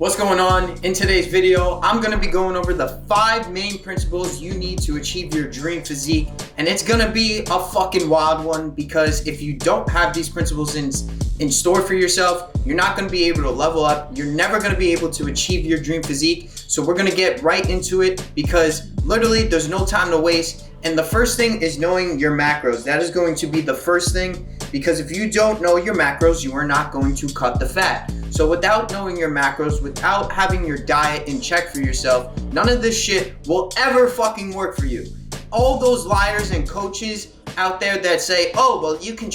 What's going on? In today's video, I'm going to be going over the 5 main principles you need to achieve your dream physique. And it's going to be a fucking wild one because if you don't have these principles in store for yourself, you're not going to be able to level up. You're never going to be able to achieve your dream physique. So we're going to get right into it because literally there's no time to waste. And the first thing is knowing your macros. That is going to be the first thing because if you don't know your macros, you are not going to cut the fat. So without knowing your macros, without having your diet in check for yourself, none of this shit will ever fucking work for you. All those liars and coaches out there that say, oh, well, you can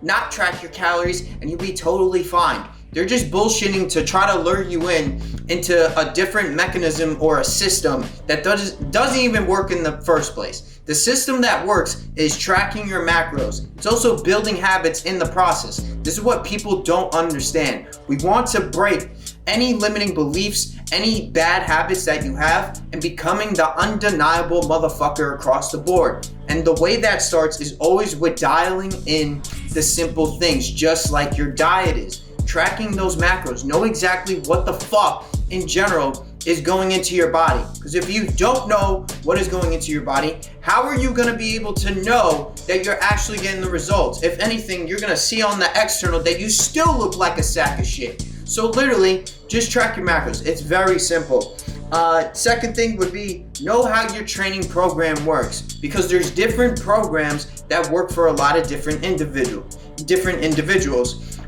not track your calories and you'll be totally fine. They're just bullshitting to try to lure you into a different mechanism or a system that doesn't even work in the first place. The system that works is tracking your macros. It's also building habits in the process. This is what people don't understand. We want to break any limiting beliefs, any bad habits that you have, and becoming the undeniable motherfucker across the board. And the way that starts is always with dialing in the simple things, just like your diet is. Tracking those macros, know exactly what the fuck in general is going into your body. Because if you don't know what is going into your body, how are you going to be able to know that you're actually getting the results? If anything, you're going to see on the external that you still look like a sack of shit. So literally, just track your macros. It's very simple. Second thing would be know how your training program works, because there's different programs that work for a lot of different individuals.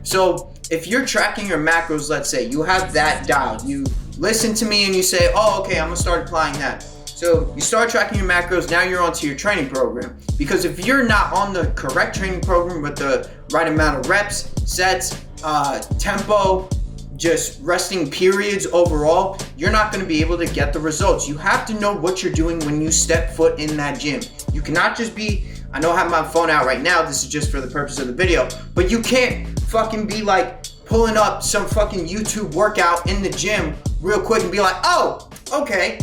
So if you're tracking your macros, let's say you have that dialed, you listen to me and you say, oh, okay, I'm gonna start applying that. So you start tracking your macros, now you're onto your training program. Because if you're not on the correct training program with the right amount of reps, sets, tempo, just resting periods overall, you're not gonna be able to get the results. You have to know what you're doing when you step foot in that gym. You cannot just be, I know I have my phone out right now, this is just for the purpose of the video, but you can't fucking be like pulling up some fucking YouTube workout in the gym real quick and be like, oh, okay,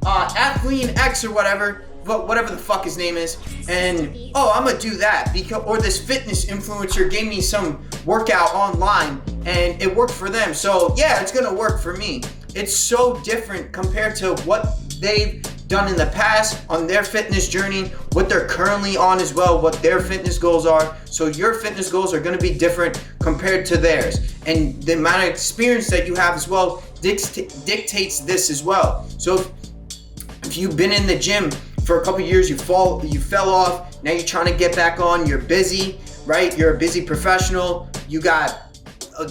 Athlete X or whatever the fuck his name is, and oh, I'm gonna do that or this fitness influencer gave me some workout online and it worked for them, so yeah, it's gonna work for me. It's so different compared to what they've done in the past on their fitness journey, what they're currently on as well, what their fitness goals are. So your fitness goals are going to be different compared to theirs, and the amount of experience that you have as well dictates this as well. So if you've been in the gym for a couple years, you fell off, now you're trying to get back on, you're busy, right? You're a busy professional, you got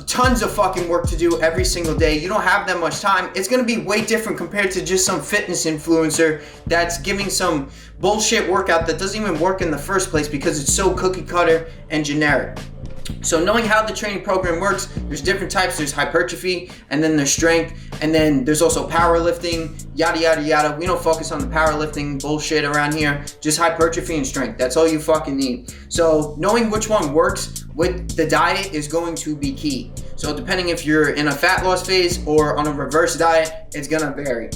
tons of fucking work to do every single day, you don't have that much time. It's going to be way different compared to just some fitness influencer that's giving some bullshit workout that doesn't even work in the first place because it's so cookie cutter and generic. So knowing how the training program works, there's different types. There's hypertrophy, and then there's strength, and then there's also powerlifting, yada yada yada. We don't focus on the powerlifting bullshit around here, just hypertrophy and strength. That's all you fucking need. So knowing which one works with the diet is going to be key. So depending if you're in a fat loss phase or on a reverse diet, it's gonna vary.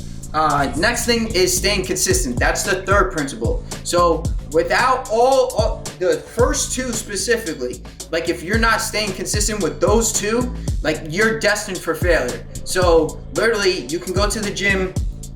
Next thing is staying consistent. That's the third principle. So without all the first two specifically, like if you're not staying consistent with those two, like you're destined for failure. So literally you can go to the gym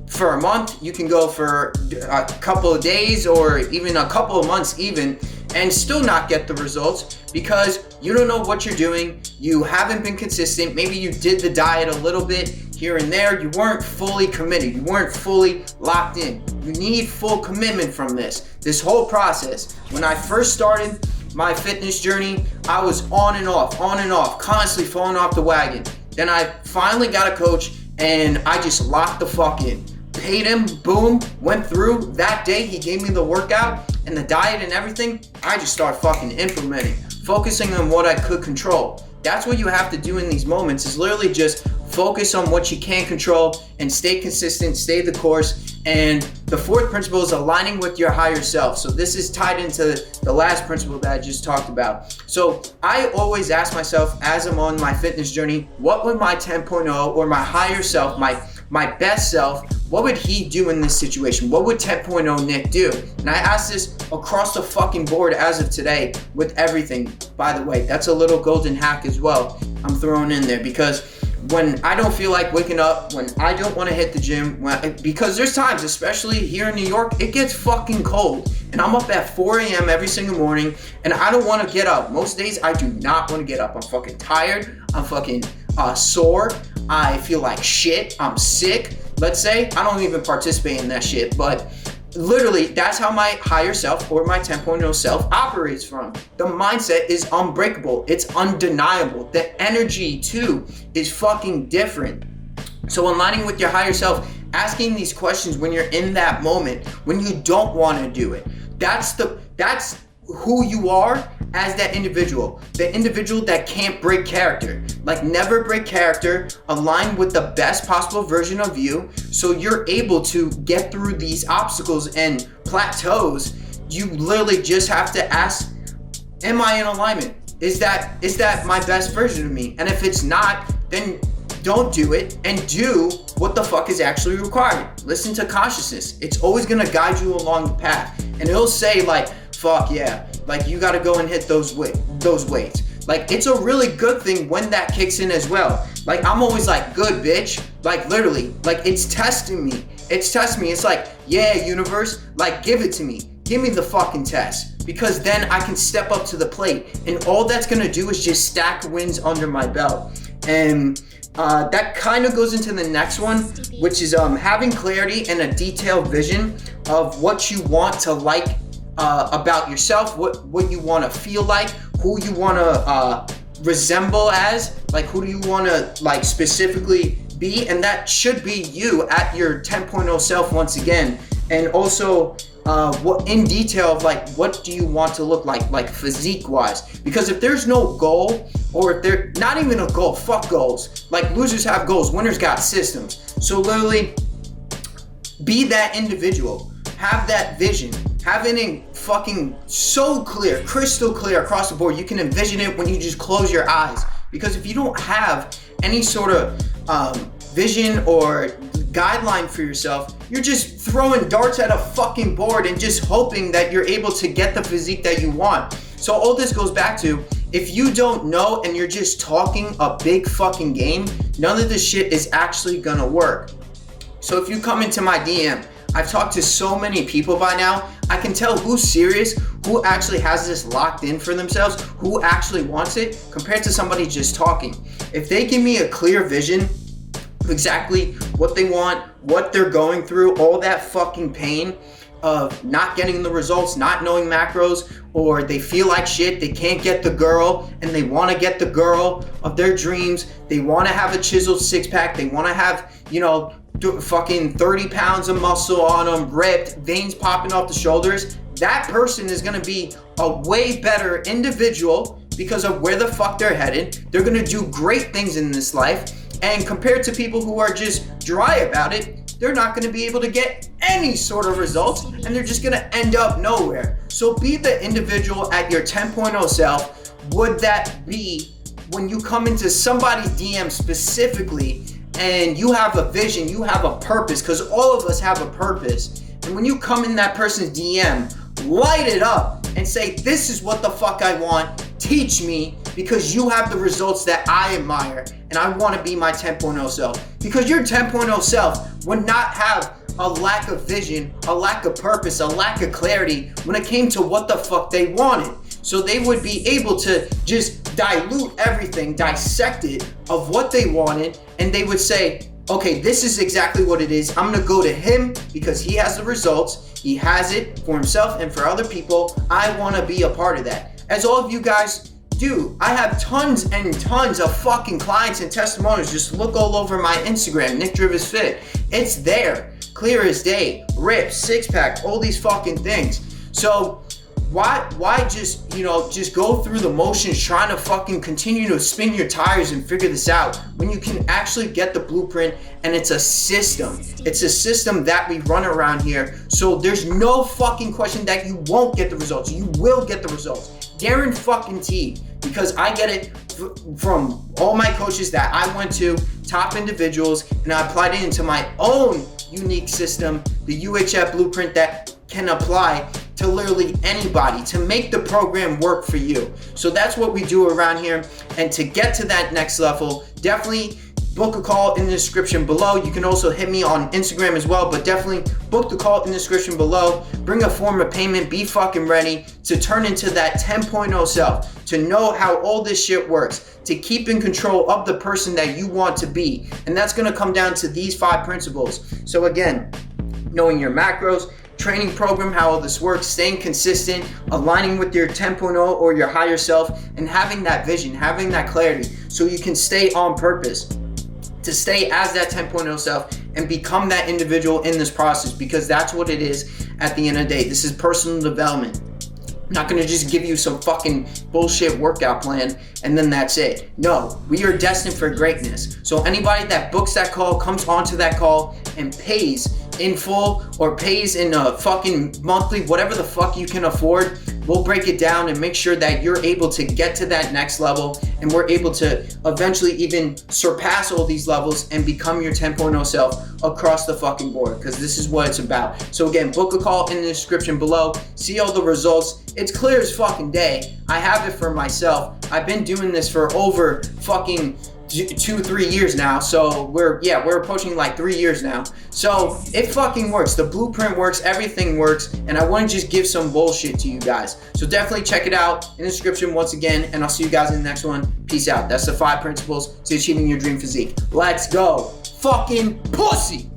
for a month, you can go for a couple of days or even a couple of months even, and still not get the results because you don't know what you're doing, you haven't been consistent, maybe you did the diet a little bit here and there, you weren't fully committed, you weren't fully locked in. You need full commitment from this whole process. When I first started my fitness journey, I was on and off, constantly falling off the wagon. Then I finally got a coach and I just locked the fuck in. Paid him, boom, went through. That day he gave me the workout and the diet and everything. I just started fucking implementing, focusing on what I could control. That's what you have to do in these moments, is literally just focus on what you can control and stay consistent, stay the course. And the fourth principle is aligning with your higher self. So this is tied into the last principle that I just talked about. So I always ask myself as I'm on my fitness journey, what would my 10.0 or my higher self, my best self, what would he do in this situation? What would 10.0 Nick do? And I ask this across the fucking board as of today with everything. By the way, that's a little golden hack as well I'm throwing in there, because when I don't feel like waking up, when I don't want to hit the gym, because there's times, especially here in New York, it gets fucking cold. And I'm up at 4 a.m. every single morning, and I don't want to get up. Most days, I do not want to get up. I'm fucking tired. I'm fucking sore. I feel like shit. I'm sick. Let's say I don't even participate in that shit, but literally, that's how my higher self or my 10.0 self operates from. The mindset is unbreakable. It's undeniable. The energy, too, is fucking different. So aligning with your higher self, asking these questions when you're in that moment, when you don't want to do it. That's who you are as that individual. The individual that can't break character. Like, never break character, align with the best possible version of you, so you're able to get through these obstacles and plateaus. You literally just have to ask, am I in alignment? Is that my best version of me? And if it's not, then don't do it, and do what the fuck is actually required. Listen to consciousness. It's always gonna guide you along the path. And it'll say, like, fuck yeah, like, you gotta go and hit those weights. Like, it's a really good thing when that kicks in as well. Like, I'm always like, good bitch. Like, literally, like, it's testing me. It's like, yeah, universe, like, give it to me. Give me the fucking test. Because then I can step up to the plate. And all that's gonna do is just stack wins under my belt. And that kind of goes into the next one, which is having clarity and a detailed vision of what you want to like about yourself, what you want to feel like, who you want to resemble as, like, who do you want to like specifically be, and that should be you at your 10.0 self once again. And also what in detail of like, what do you want to look like physique wise? Because if there's no goal, or if they're not even a goal, fuck goals. Like, losers have goals, winners got systems. So literally be that individual, have that vision, have it fucking so clear, crystal clear across the board. You can envision it when you just close your eyes. Because if you don't have any sort of vision or guideline for yourself, you're just throwing darts at a fucking board and just hoping that you're able to get the physique that you want. So all this goes back to, if you don't know and you're just talking a big fucking game, none of this shit is actually gonna work. So if you come into my DM, I've talked to so many people by now, I can tell who's serious, who actually has this locked in for themselves, who actually wants it, compared to somebody just talking. If they give me a clear vision of exactly what they want, what they're going through, all that fucking pain of not getting the results, not knowing macros, or they feel like shit, they can't get the girl, and they want to get the girl of their dreams, they want to have a chiseled six-pack, they want to have, fucking 30 pounds of muscle on them, ripped, veins popping off the shoulders, that person is going to be a way better individual because of where the fuck they're headed. They're going to do great things in this life, and compared to people who are just dry about it, they're not going to be able to get any sort of results, and they're just going to end up nowhere. So be the individual at your 10.0 self. Would that be when you come into somebody's DM specifically and you have a vision, you have a purpose, because all of us have a purpose. And when you come in that person's DM, light it up and say, this is what the fuck I want. Teach me, because you have the results that I admire, and I want to be my 10.0 self. Because your 10.0 self would not have a lack of vision, a lack of purpose, a lack of clarity when it came to what the fuck they wanted. So they would be able to just dilute everything, dissect it of what they wanted, and they would say, okay, this is exactly what it is. I'm gonna go to him because he has the results. He has it for himself and for other people. I wanna be a part of that. As all of you guys do, I have tons and tons of fucking clients and testimonials. Just look all over my Instagram, Nick Drivas Fit. It's there, clear as day, ripped, six-pack, all these fucking things. So why just go through the motions trying to fucking continue to spin your tires and figure this out when you can actually get the blueprint, and it's a system. It's a system that we run around here. So there's no fucking question that you won't get the results. You will get the results. Guaranteed, because I get it from all my coaches that I went to, top individuals, and I applied it into my own unique system, the UHF blueprint that can apply to literally anybody to make the program work for you. So that's what we do around here. And to get to that next level, definitely book a call in the description below. You can also hit me on Instagram as well, but definitely book the call in the description below. Bring a form of payment, be fucking ready to turn into that 10.0 self, to know how all this shit works, to keep in control of the person that you want to be. And that's gonna come down to these 5 principles. So again, knowing your macros, training program, how all this works, staying consistent, aligning with your 10.0 or your higher self, and having that vision, having that clarity, so you can stay on purpose, to stay as that 10.0 self and become that individual in this process, because that's what it is at the end of the day. This is personal development. I'm not gonna just give you some fucking bullshit workout plan and then that's it. No, we are destined for greatness. So anybody that books that call, comes onto that call and pays in full or pays in a fucking monthly, whatever the fuck you can afford, we'll break it down and make sure that you're able to get to that next level, and we're able to eventually even surpass all these levels and become your 10.0 self across the fucking board, because this is what it's about. So again, book a call in the description below, see all the results. It's clear as fucking day. I have it for myself. I've been doing this for over fucking 2-3 years now, so we're approaching like 3 years now. So it fucking works. The blueprint works, everything works, and I want to just give some bullshit to you guys. So definitely check it out in the description once again, and I'll see you guys in the next one. Peace out. That's the 5 principles to achieving your dream physique. Let's go. Fucking pussy.